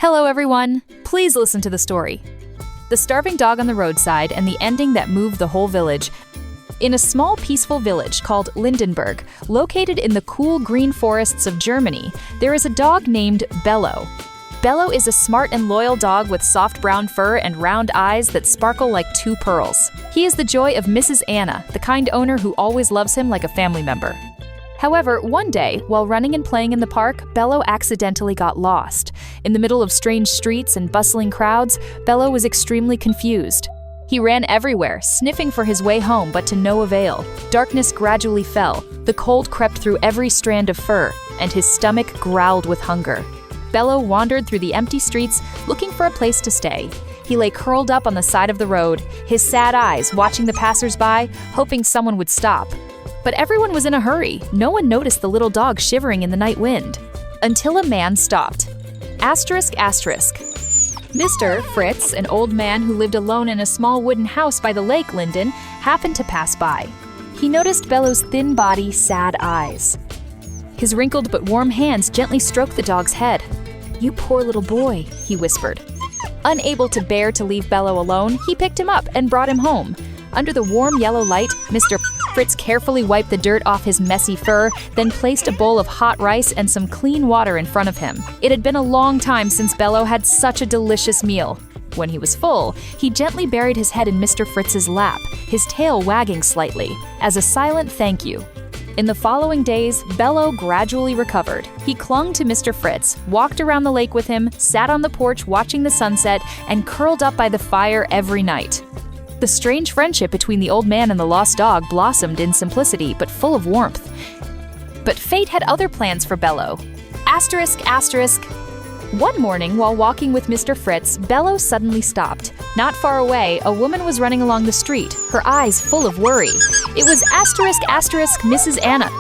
Hello everyone! Please listen to the story. The starving dog on the roadside and the ending that moved the whole village. In a small peaceful village called Lindenberg, located in the cool green forests of Germany, there is a dog named Bello. Bello is a smart and loyal dog with soft brown fur and round eyes that sparkle like two pearls. He is the joy of Mrs. Anna, the kind owner who always loves him like a family member. However, one day, while running and playing in the park, Bello accidentally got lost. In the middle of strange streets and bustling crowds, Bello was extremely confused. He ran everywhere, sniffing for his way home, but to no avail. Darkness gradually fell, the cold crept through every strand of fur, and his stomach growled with hunger. Bello wandered through the empty streets, looking for a place to stay. He lay curled up on the side of the road, his sad eyes watching the passers-by, hoping someone would stop. But everyone was in a hurry. No one noticed the little dog shivering in the night wind. Until a man stopped. Mr. Fritz, an old man who lived alone in a small wooden house by the lake Linden, happened to pass by. He noticed Bello's thin body, sad eyes. His wrinkled but warm hands gently stroked the dog's head. "You poor little boy," he whispered. Unable to bear to leave Bello alone, he picked him up and brought him home. Under the warm yellow light, Mr. Fritz carefully wiped the dirt off his messy fur, then placed a bowl of hot rice and some clean water in front of him. It had been a long time since Bello had such a delicious meal. When he was full, he gently buried his head in Mr. Fritz's lap, his tail wagging slightly, as a silent thank you. In the following days, Bello gradually recovered. He clung to Mr. Fritz, walked around the lake with him, sat on the porch watching the sunset, and curled up by the fire every night. The strange friendship between the old man and the lost dog blossomed in simplicity but full of warmth. But fate had other plans for Bello. One morning, while walking with Mr. Fritz, Bello suddenly stopped. Not far away, a woman was running along the street, her eyes full of worry. It was Mrs. Anna.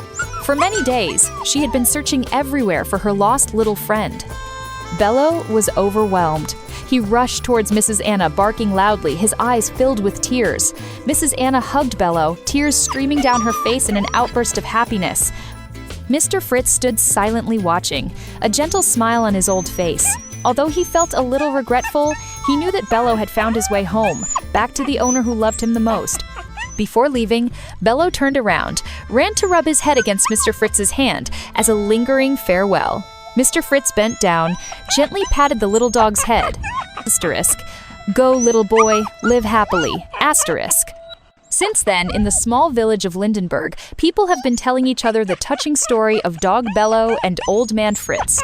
For many days, she had been searching everywhere for her lost little friend. Bello was overwhelmed. He rushed towards Mrs. Anna, barking loudly, his eyes filled with tears. Mrs. Anna hugged Bello, tears streaming down her face in an outburst of happiness. Mr. Fritz stood silently watching, a gentle smile on his old face. Although he felt a little regretful, he knew that Bello had found his way home, back to the owner who loved him the most. Before leaving, Bello turned around, ran to rub his head against Mr. Fritz's hand as a lingering farewell. Mr. Fritz bent down, gently patted the little dog's head. Go, little boy, live happily. Since then, in the small village of Lindenberg, people have been telling each other the touching story of dog Bello and old man Fritz.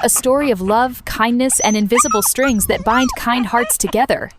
A story of love, kindness, and invisible strings that bind kind hearts together.